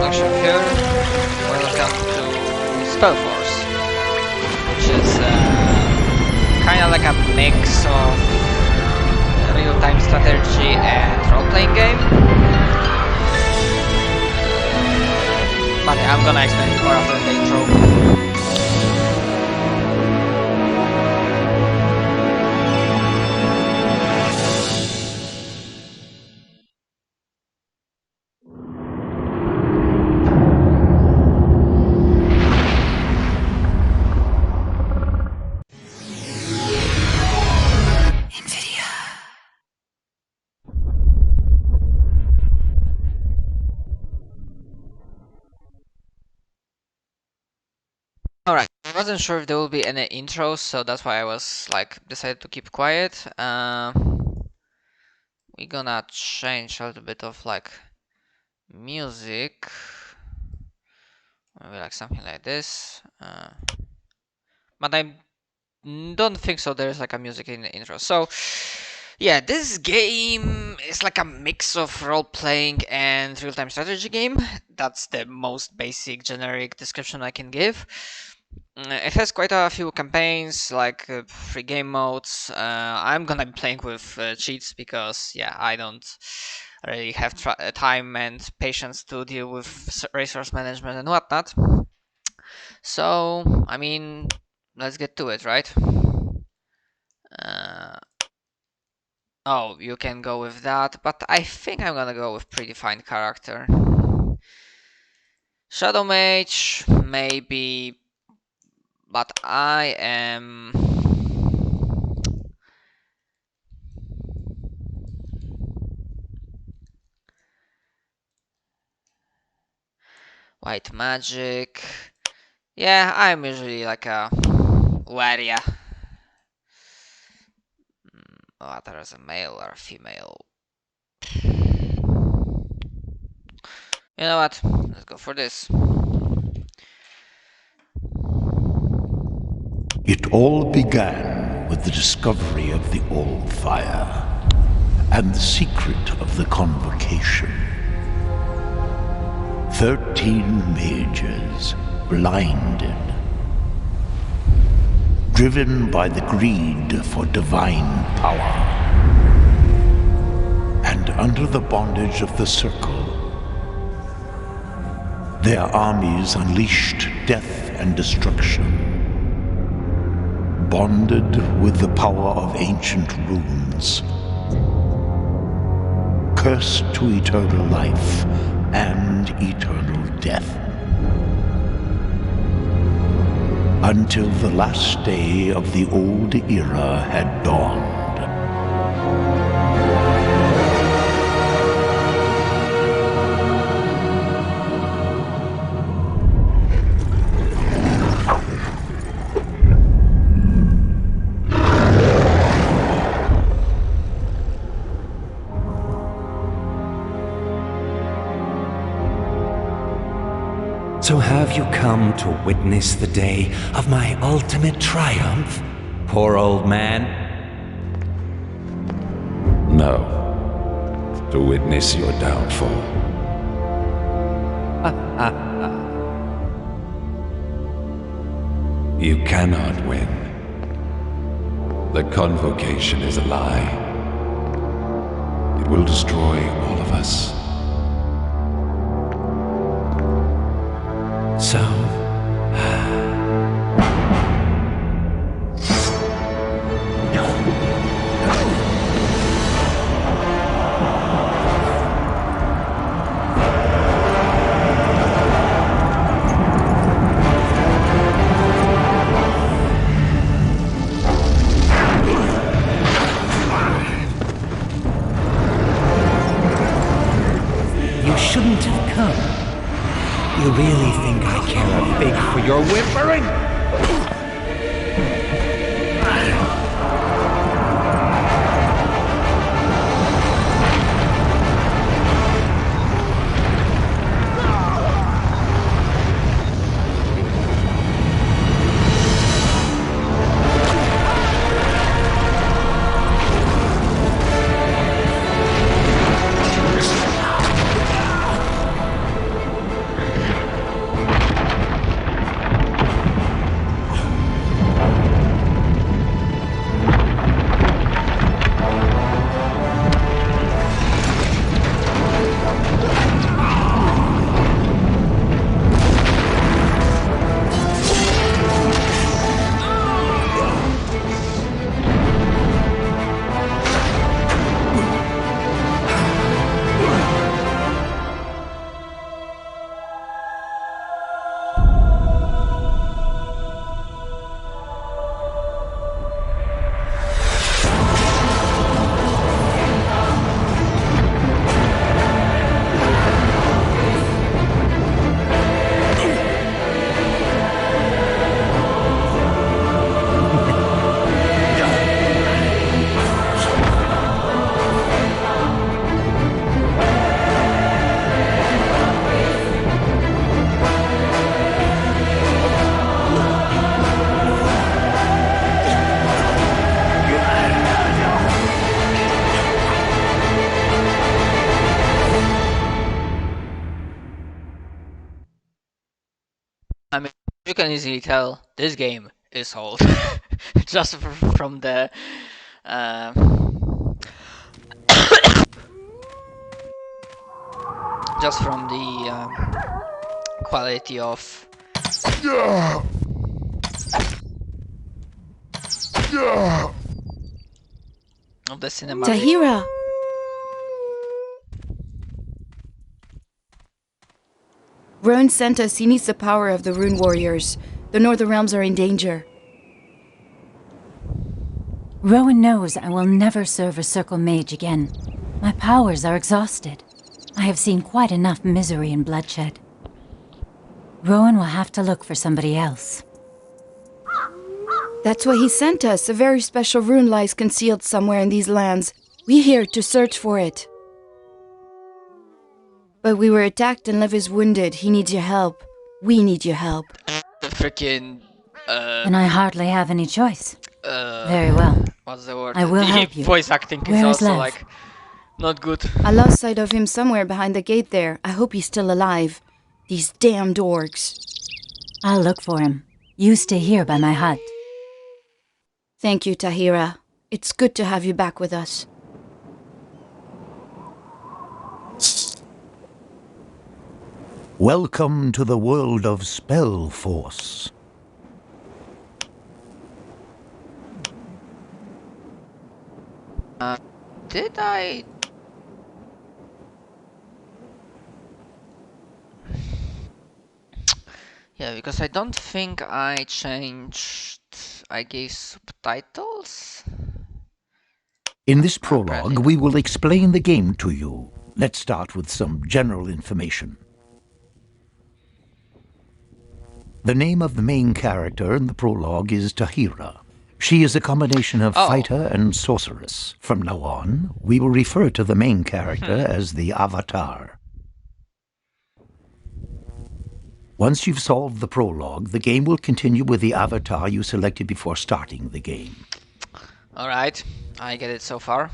production here. Welcome to SpellForce, which is kind of like a mix of real-time strategy and role-playing game. But yeah, I'm gonna explain it more after the intro. Alright, I wasn't sure if there will be any intros, so that's why I was like decided to keep quiet. We're gonna change a little bit of like music, maybe like something like this. But I don't think so. There's like a music in the intro. So yeah, this game is like a mix of role-playing and real-time strategy game. That's the most basic generic description I can give. It has quite a few campaigns, like free game modes. I'm gonna be playing with cheats because, yeah, I don't really have time and patience to deal with resource management and whatnot. So, I mean, let's get to it, right? Oh, you can go with that, but I think I'm gonna go with predefined character. Shadow Mage, maybe. But I am white magic. Yeah, I'm usually like a warrior. Oh, there's a male or a female. You know what? Let's go for this. It all began with the discovery of the old fire and the secret of the convocation. 13 mages, blinded, driven by the greed for divine power, and under the bondage of the circle, their armies unleashed death and destruction. Bonded with the power of ancient runes, cursed to eternal life and eternal death, until the last day of the old era had dawned. So have you come to witness the day of my ultimate triumph, poor old man? No. To witness your downfall. You cannot win. The convocation is a lie. It will destroy all of us. So... no. You shouldn't have come. You really think I care a fig for your whimpering? I mean, you can easily tell this game is old, just from the uh, just from the quality of the cinematic. Tahira! Rowan sent us. He needs the power of the Rune Warriors. The Northern Realms are in danger. Rowan knows I will never serve a Circle Mage again. My powers are exhausted. I have seen quite enough misery and bloodshed. Rowan will have to look for somebody else. That's why he sent us. A very special rune lies concealed somewhere in these lands. We're here to search for it. But we were attacked and Lev is wounded. He needs your help. We need your help. The freaking And I hardly have any choice. Very well. What's the word? I will The help you. voice acting is Where is also Lev? like not good. I lost sight of him somewhere behind the gate there. I hope he's still alive. These damned orcs. I'll look for him. You stay here by my hut. Thank you, Tahira. It's good to have you back with us. Welcome to the world of SpellForce. Did I? Yeah, because I don't think I changed. I gave subtitles. In this prologue, we will explain the game to you. Let's start with some general information. The name of the main character in the prologue is Tahira. She is a combination of fighter and sorceress. From now on, we will refer to the main character as the Avatar. Once you've solved the prologue, the game will continue with the avatar you selected before starting the game. Alright, I get it so far.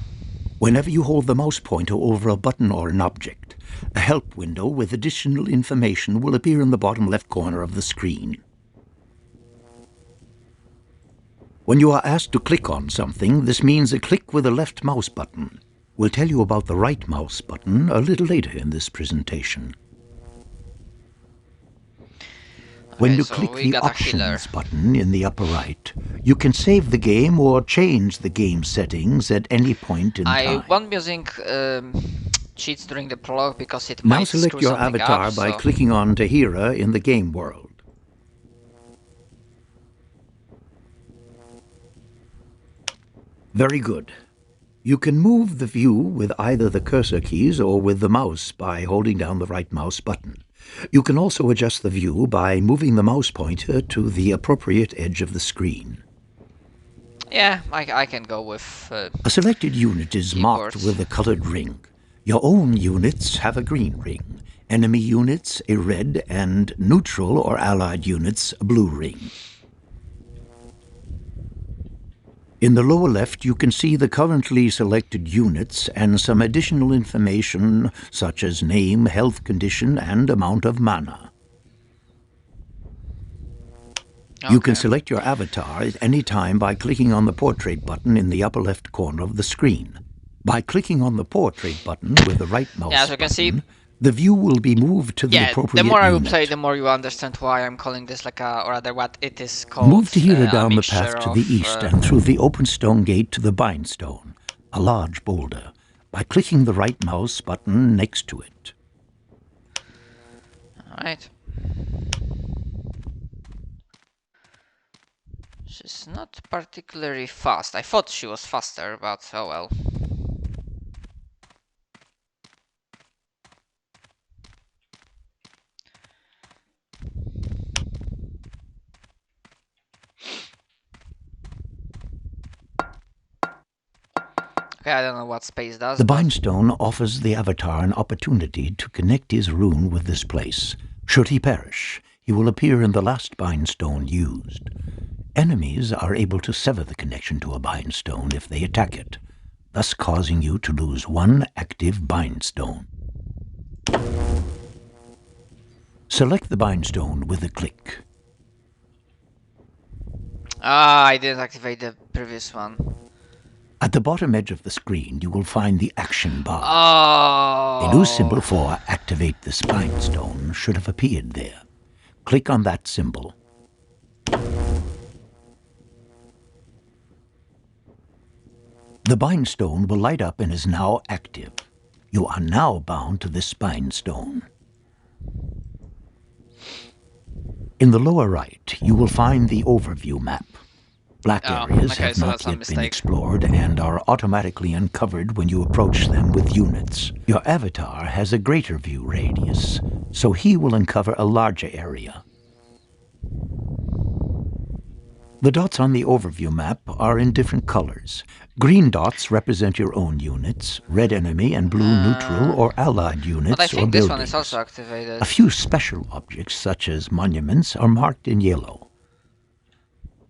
Whenever you hold the mouse pointer over a button or an object, a help window with additional information will appear in the bottom left corner of the screen. When you are asked to click on something, this means a click with the left mouse button. We'll tell you about the right mouse button a little later in this presentation. When you click the Options button in the upper right, you can save the game or change the game settings at any point in time. I won't be using cheats during the prologue because it might Now select screw your something avatar up, by so. clicking on Tahira in the game world. Very good. You can move the view with either the cursor keys or with the mouse by holding down the right mouse button. You can also adjust the view by moving the mouse pointer to the appropriate edge of the screen. Yeah, I can go with A selected unit is marked keyboards. with a colored ring. Your own units have a green ring, enemy units a red, and neutral or allied units a blue ring. In the lower left, you can see the currently selected units and some additional information such as name, health condition, and amount of mana. You can select your avatar at any time by clicking on the portrait button in the upper left corner of the screen. By clicking on the portrait button with the right mouse as you can see, the view will be moved to the yeah, appropriate the more I will unit. play, the more you understand why I'm calling this like a, or rather what it is called. Move Tahira a down the mixture path to the of, east and through the open stone gate to the Bindstone, a large boulder, by clicking the right mouse button next to it. Alright. She's not particularly fast. I thought she was faster, but oh well. Okay, I don't know what space does. The but Bindstone offers the Avatar an opportunity to connect his rune with this place. Should he perish, he will appear in the last Bindstone used. Enemies are able to sever the connection to a Bindstone if they attack it, thus causing you to lose one active Bindstone. Select the Bindstone with a click. Ah, I didn't activate the previous one. At the bottom edge of the screen, you will find the action bar. Oh. A new symbol for Activate the Spine Stone should have appeared there. Click on that symbol. The Bind Stone will light up and is now active. You are now bound to this Spine Stone. In the lower right, you will find the overview map. Black areas okay, have so not that's a yet been mistake. explored and are automatically uncovered when you approach them with units. Your avatar has a greater view radius, so he will uncover a larger area. The dots on the overview map are in different colors. Green dots represent your own units, red enemy and blue neutral or allied units But I or think this one buildings. is also activated. A few special objects, such as monuments, are marked in yellow.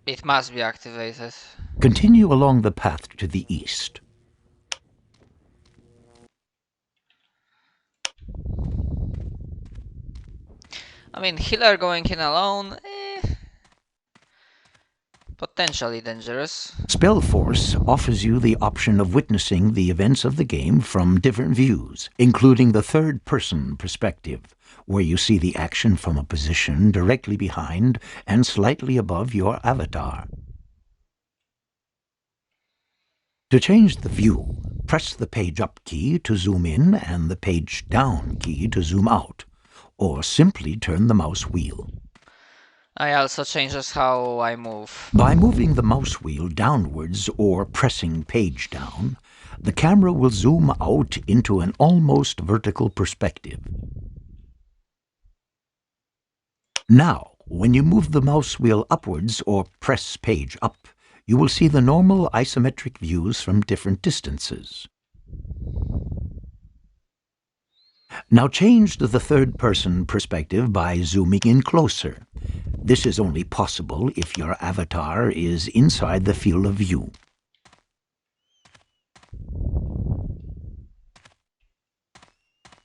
It must be activated. Continue along the path to the east. I mean, healer going in alone, potentially dangerous. SpellForce offers you the option of witnessing the events of the game from different views, including the third-person perspective, where you see the action from a position directly behind and slightly above your avatar. To change the view, press the page up key to zoom in and the page down key to zoom out, or simply turn the mouse wheel. I also changes how I move. By moving the mouse wheel downwards or pressing page down, the camera will zoom out into an almost vertical perspective. Now, when you move the mouse wheel upwards or press page up, you will see the normal isometric views from different distances. Now change to the third-person perspective by zooming in closer. This is only possible if your avatar is inside the field of view.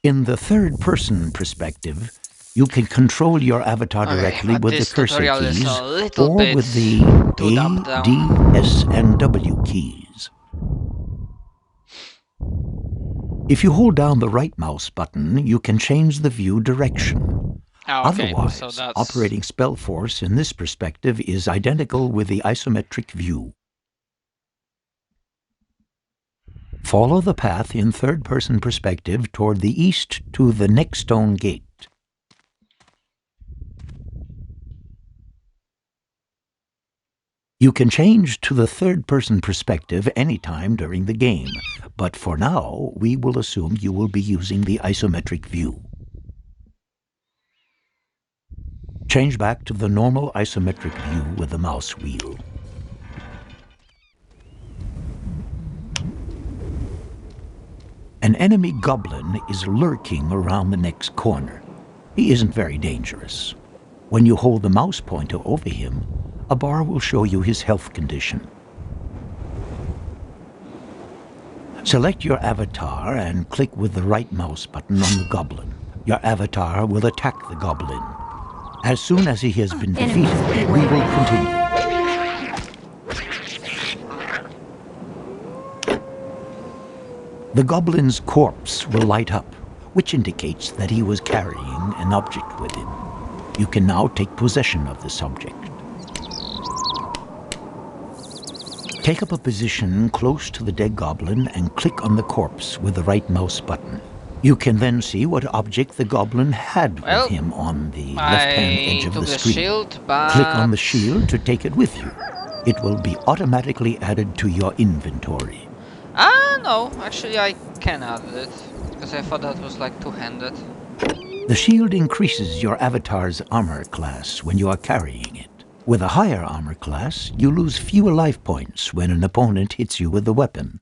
In the third-person perspective, you can control your avatar directly with the cursor keys or with the A, D, S, and W keys. If you hold down the right mouse button, you can change the view direction. Otherwise, so that's... operating SpellForce in this perspective is identical with the isometric view. Follow the path in third-person perspective toward the east to the next stone gate. You can change to the third-person perspective anytime during the game, but for now, we will assume you will be using the isometric view. Change back to the normal isometric view with the mouse wheel. An enemy goblin is lurking around the next corner. He isn't very dangerous. When you hold the mouse pointer over him, a bar will show you his health condition. Select your avatar and click with the right mouse button on the goblin. Your avatar will attack the goblin. As soon as he has been defeated, we will continue. The goblin's corpse will light up, which indicates that he was carrying an object with him. You can now take possession of this object. Take up a position close to the dead goblin and click on the corpse with the right mouse button. You can then see what object the goblin had with him on the left-hand edge of the screen. Shield, but... Click on the shield to take it with you. It will be automatically added to your inventory. No, actually I can add it, because I thought that was like two-handed. The shield increases your avatar's armor class when you are carrying it. With a higher armor class, you lose fewer life points when an opponent hits you with the weapon.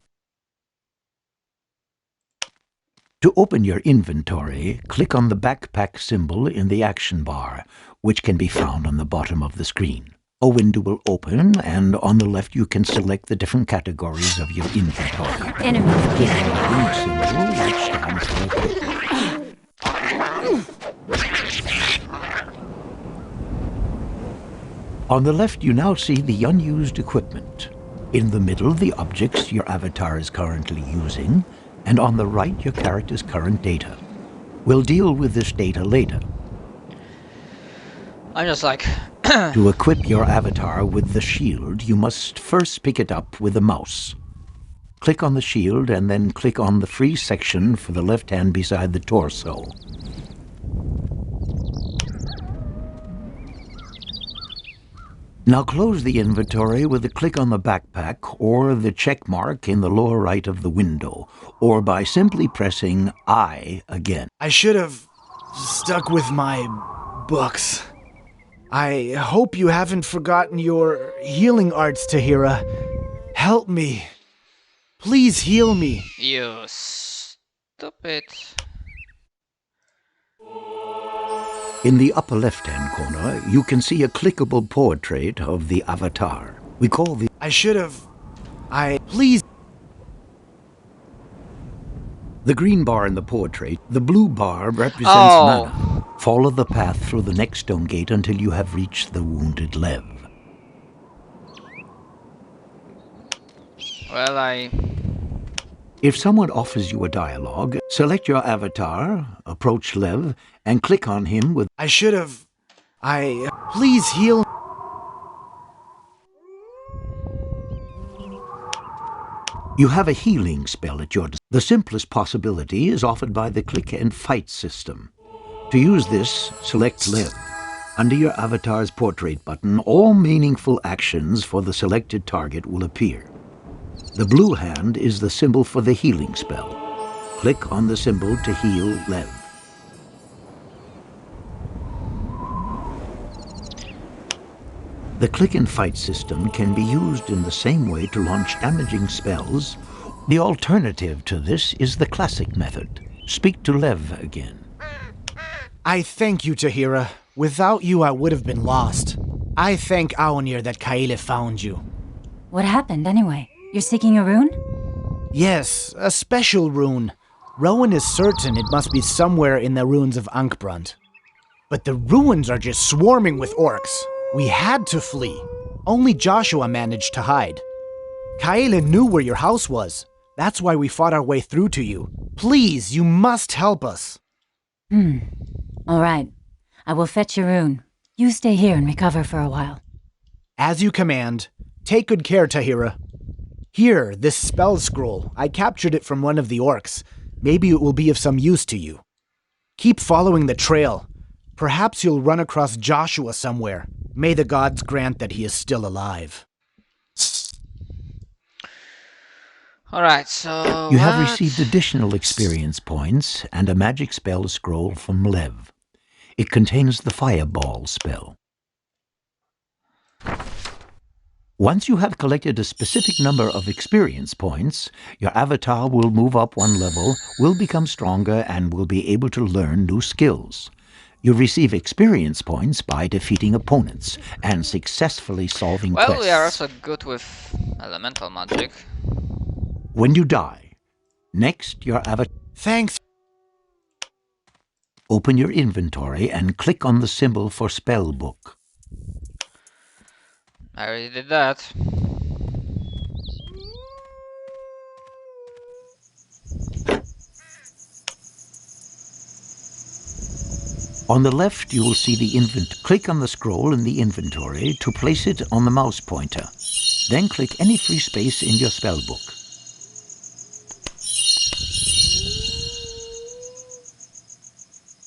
To open your inventory, click on the backpack symbol in the action bar, which can be found on the bottom of the screen. A window will open, and on the left you can select the different categories of your inventory. Enemy. Click on the ring symbol, which stands for equipment. On the left, you now see the unused equipment. In the middle, the objects your avatar is currently using, and on the right, your character's current data. We'll deal with this data later. I'm just like... To equip your avatar with the shield, you must first pick it up with the mouse. Click on the shield and then click on the free section for the left hand beside the torso. Now close the inventory with a click on the backpack or the check mark in the lower right of the window, or by simply pressing I again. I should have stuck with my books. I hope you haven't forgotten your healing arts, Tahira. Help me. Please heal me. You stupid... In the upper left-hand corner, you can see a clickable portrait of the avatar. We call the... I should have... Please... The green bar in the portrait, the blue bar represents mana. Follow the path through the next stone gate until you have reached the wounded Lev. Well, If someone offers you a dialogue, select your avatar, approach Lev, and click on him with... I should have... Please heal... You have a healing spell at your disposal. The simplest possibility is offered by the click and fight system. To use this, select Lev. Under your avatar's portrait button, all meaningful actions for the selected target will appear. The blue hand is the symbol for the healing spell. Click on the symbol to heal Lev. The click and fight system can be used in the same way to launch damaging spells. The alternative to this is the classic method. Speak to Lev again. I thank you, Tahira. Without you, I would have been lost. I thank Aonir that Kaele found you. What happened anyway? You're seeking a rune? Yes, a special rune. Rowan is certain it must be somewhere in the ruins of Ankbrand. But the ruins are just swarming with orcs. We had to flee. Only Joshua managed to hide. Kaele knew where your house was. That's why we fought our way through to you. Please, you must help us. All right. I will fetch your rune. You stay here and recover for a while. As you command. Take good care, Tahira. Here, this spell scroll. I captured it from one of the orcs. Maybe it will be of some use to you. Keep following the trail. Perhaps you'll run across Joshua somewhere. May the gods grant that he is still alive. alright, so... You have received additional experience points and a magic spell scroll from Lev. It contains the Fireball spell. Once you have collected a specific number of experience points, your avatar will move up one level, will become stronger, and will be able to learn new skills. You receive experience points by defeating opponents and successfully solving quests. Well, we are also good with elemental magic. When you die, next your avatar... Thanks. Open your inventory and click on the symbol for Spellbook. I already did that. On the left, you will see the Click on the scroll in the inventory to place it on the mouse pointer. Then click any free space in your spellbook.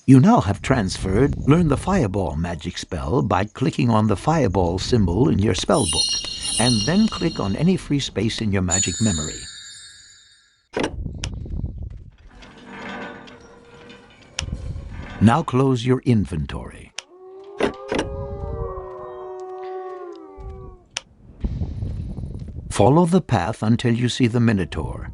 You now have transferred. Learn the Fireball magic spell by clicking on the Fireball symbol in your spellbook, and then click on any free space in your magic memory. Now close your inventory. Follow the path until you see the Minotaur.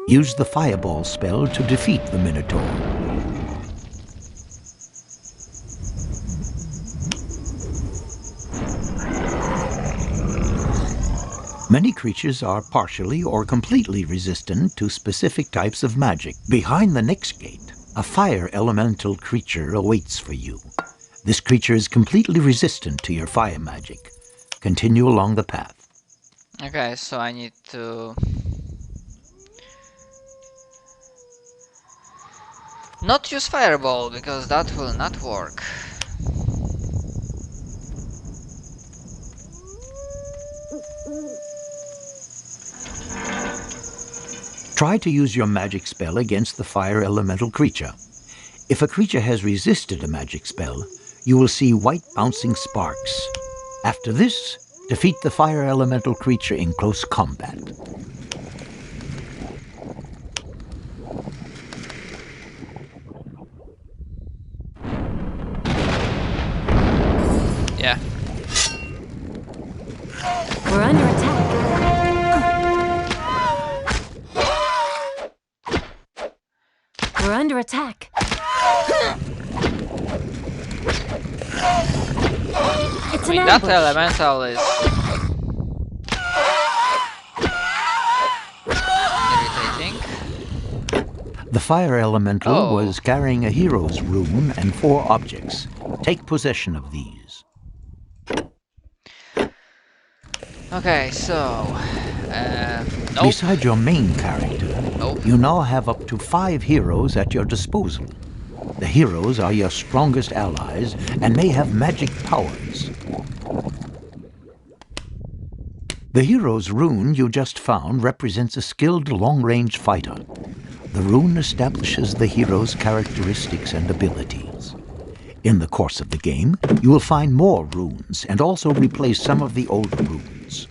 Use the Fireball spell to defeat the Minotaur. Many creatures are partially or completely resistant to specific types of magic. Behind the next gate, a fire elemental creature awaits for you. This creature is completely resistant to your fire magic. Continue along the path. Okay, so I need to not use fireball because that will not work. Try to use your magic spell against the fire elemental creature. If a creature has resisted a magic spell, you will see white bouncing sparks. After this, defeat the fire elemental creature in close combat. Yeah. We're under attack. We're under attack. It's I mean, an that ambush. elemental is irritating. The fire elemental Oh. was carrying a hero's rune and 4 objects. Take possession of these. Okay, so nope. Beside your main character, Nope. you now have up to 5 heroes at your disposal. The heroes are your strongest allies and may have magic powers. The hero's rune you just found represents a skilled long-range fighter. The rune establishes the hero's characteristics and abilities. In the course of the game, you will find more runes and also replace some of the older runes.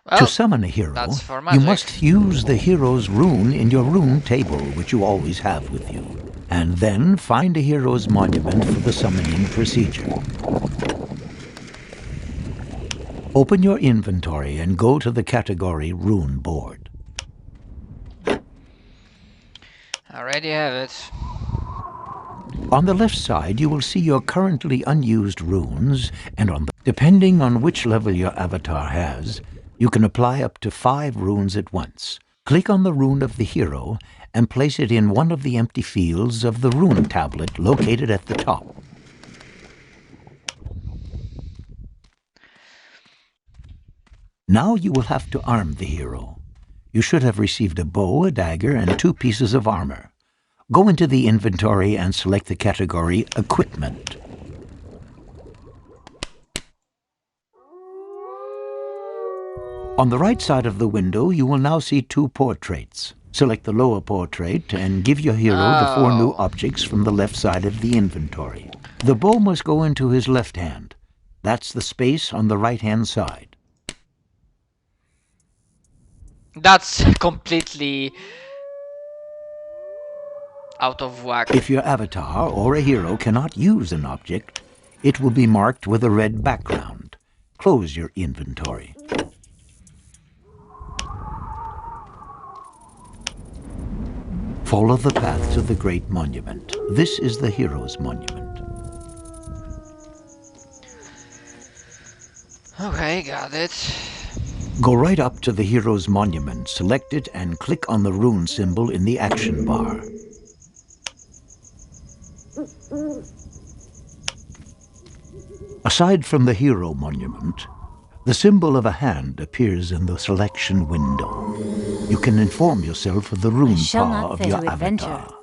Well, To summon a hero, that's for you magic. must use the hero's rune in your rune table, which you always have with you, and then find a hero's monument for the summoning procedure. Open your inventory and go to the category Rune Board. I already have it. On the left side, you will see your currently unused runes, and depending on which level your avatar has, you can apply up to 5 runes at once. Click on the rune of the hero and place it in one of the empty fields of the rune tablet located at the top. Now you will have to arm the hero. You should have received a bow, a dagger, and 2 pieces of armor. Go into the inventory and select the category Equipment. On the right side of the window, you will now see 2 portraits. Select the lower portrait and give your hero the 4 new objects from the left side of the inventory. The bow must go into his left hand. That's the space on the right-hand side. That's completely out of whack. If your avatar or a hero cannot use an object, it will be marked with a red background. Close your inventory. Follow the path to the Great Monument. This is the Hero's Monument. Okay, got it. Go right up to the Hero's Monument, select it, and click on the rune symbol in the action bar. Aside from the Hero Monument, the symbol of a hand appears in the selection window. You can inform yourself of the rune shall power not of fail your to adventure. avatar.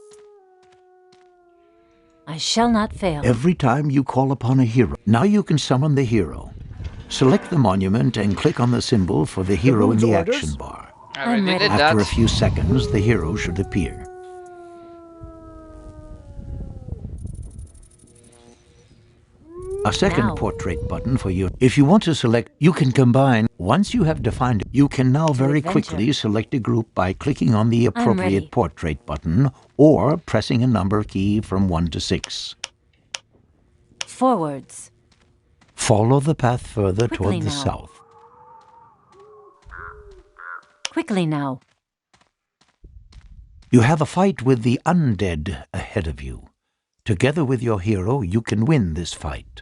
I shall not fail. Every time you call upon a hero, now you can summon the hero. Select the monument and click on the symbol for the hero in rune's the orders? action bar. I already ready. did After a that. few seconds, the hero should appear. A second Now. portrait button for you. If you want to select, you can combine. Once you have defined it, you can now very adventure. quickly select a group by clicking on the ready. appropriate portrait button or pressing a number key from 1 to 6. Forwards. Follow the path further Quickly toward the now. south. Quickly now. You have a fight with the undead ahead of you. Together with your hero, you can win this fight.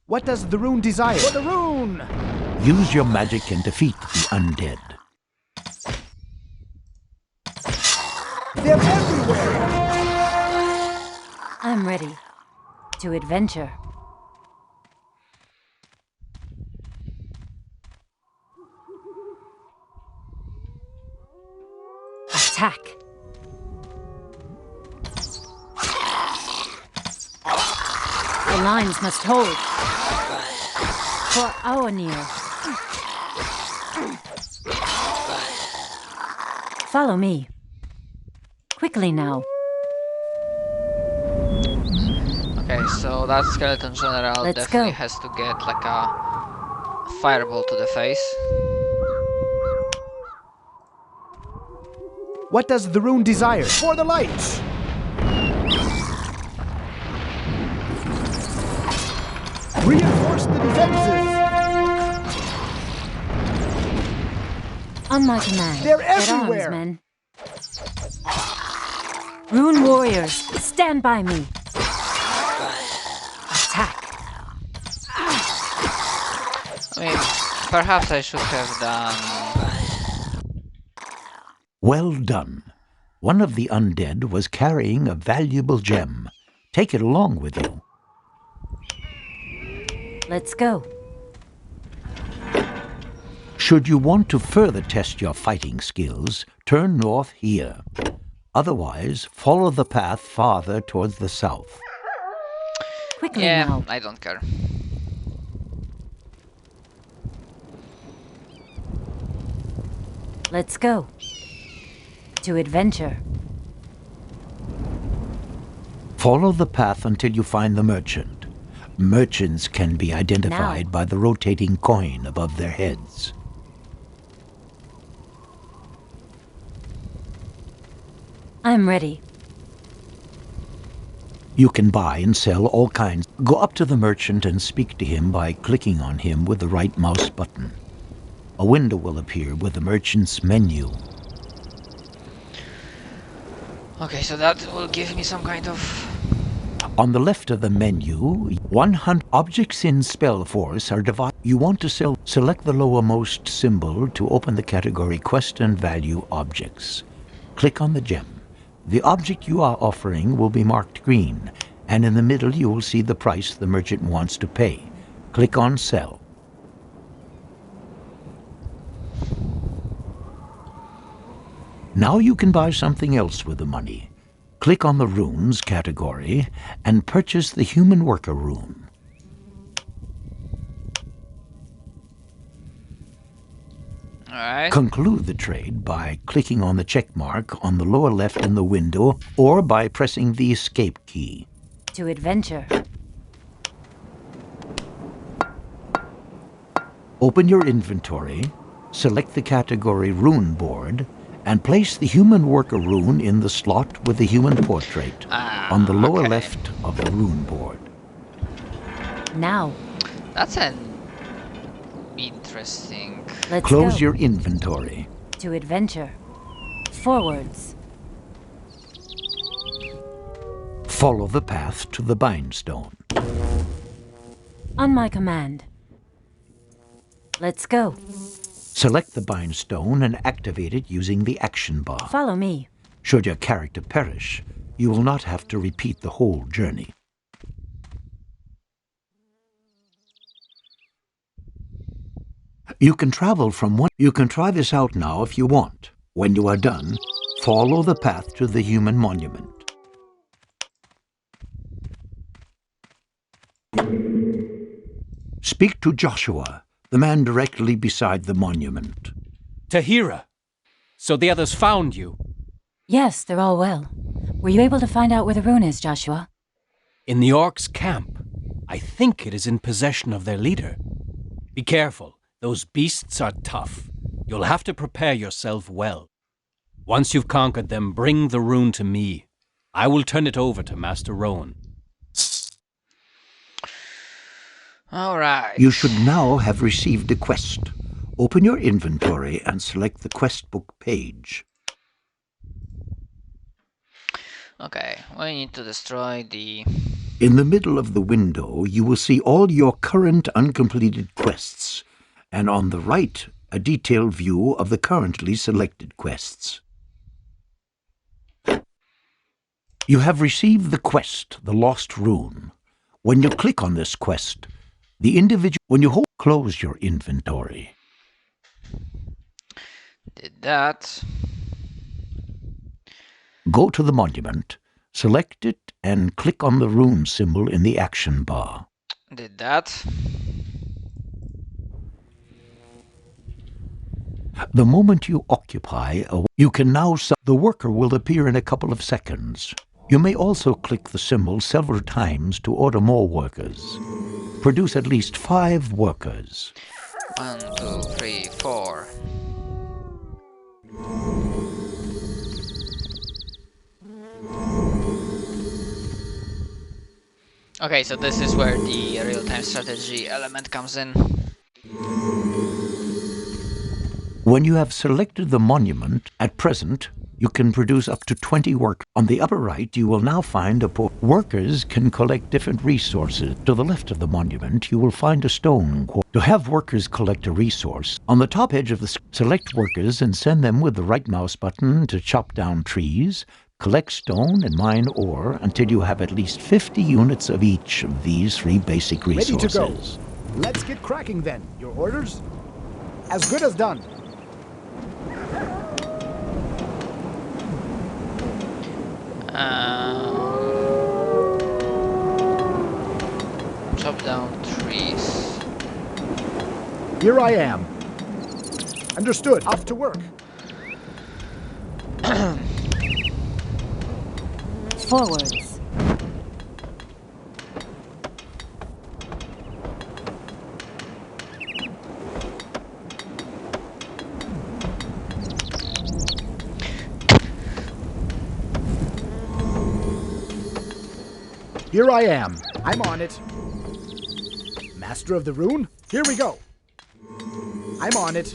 What does the rune desire? For the rune! Use your magic and defeat the undead. They're everywhere! I'm ready. To adventure. Attack. The lines must hold. For our Neil. Follow me. Quickly now. Okay, so that skeleton general definitely has to get like a fireball to the face. What does the rune desire? For the light! Reinforce the defenses! On my command. They're Get everywhere! arms, men. Rune warriors, stand by me. Attack. I mean, perhaps I should have done... Well done. One of the undead was carrying a valuable gem. Take it along with you. Let's go. Should you want to further test your fighting skills, turn north here. Otherwise, follow the path farther towards the south. Quickly Yeah, now. I don't care. Let's go. To adventure. Follow the path until you find the merchant. Merchants can be identified by the rotating coin above their heads. I'm ready. You can buy and sell all kinds. Go up to the merchant and speak to him by clicking on him with the right mouse button. A window will appear with the merchant's menu. Okay, so that will give me some kind of... On the left of the menu, 100 objects in SpellForce are divided. You want to select the lowermost symbol to open the category Quest and Value Objects. Click on the gem. The object you are offering will be marked green, and in the middle you will see the price the merchant wants to pay. Click on Sell. Now you can buy something else with the money. Click on the Runes category and purchase the Human Worker rune. Alright. Conclude the trade by clicking on the check mark on the lower left in the window or by pressing the Escape key. To adventure. Open your inventory, select the category Rune Board, and place the Human Worker rune in the slot with the human portrait on the lower left of the rune board. Now. That's an interesting... Let's Close go. your inventory. To adventure. Forwards. Follow the path to the Bindstone. On my command. Let's go. Select the Bindstone and activate it using the action bar. Follow me. Should your character perish, you will not have to repeat the whole journey. You can travel from one... You can try this out now if you want. When you are done, follow the path to the human monument. Speak to Joshua, the man directly beside the monument. Tahira, so the others found you? Yes, they're all well. Were you able to find out where the rune is, Joshua? In the orcs' camp. I think it is in possession of their leader. Be careful, those beasts are tough. You'll have to prepare yourself well. Once you've conquered them, bring the rune to me. I will turn it over to Master Rowan. Alright. You should now have received a quest. Open your inventory and select the quest book page. Okay, we need to destroy the In the middle of the window, you will see all your current uncompleted quests, and on the right, a detailed view of the currently selected quests. You have received the quest, The Lost Rune. When you click on this quest, when you close your inventory. Did that. Go to the monument, select it, and click on the rune symbol in the action bar. Did that. The moment you occupy you can now the worker will appear in a couple of seconds. You may also click the symbol several times to order more workers. Produce at least 5 workers. 1, 2, 3, 4. Okay, so this is where the real-time strategy element comes in. When you have selected the monument, at present, you can produce up to 20 workers. On the upper right, you will now find workers can collect different resources. To the left of the monument, you will find a stone. To have workers collect a resource, on the top edge of the select workers and send them with the right mouse button to chop down trees, collect stone and mine ore until you have at least 50 units of each of these 3 basic resources. Ready to go. Let's get cracking then. Your orders? As good as done. Chop down trees. Here I am. Understood. Off to work. Forwards. Here I am. I'm on it. Master of the Rune, here we go. I'm on it.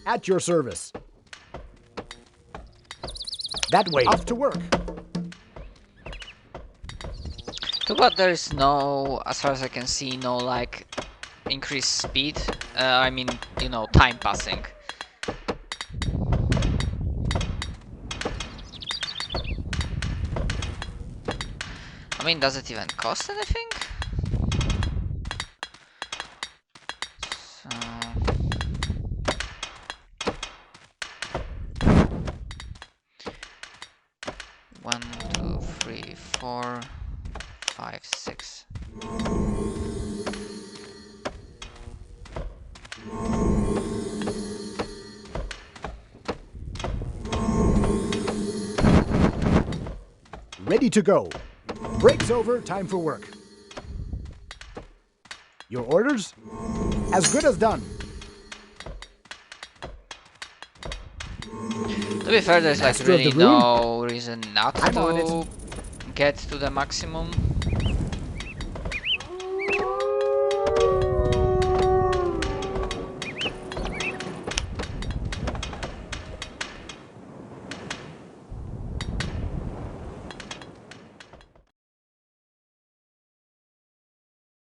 At your service. That way. Off to work. Too bad there is no, as far as I can see, no like increased speed. I mean, you know, time passing. I mean, does it even cost anything? So... 1, 2, 3, 4, 5, 6. Ready to go. Break's over, time for work. Your orders? As good as done. To be fair, there's like really no reason not to get to the maximum.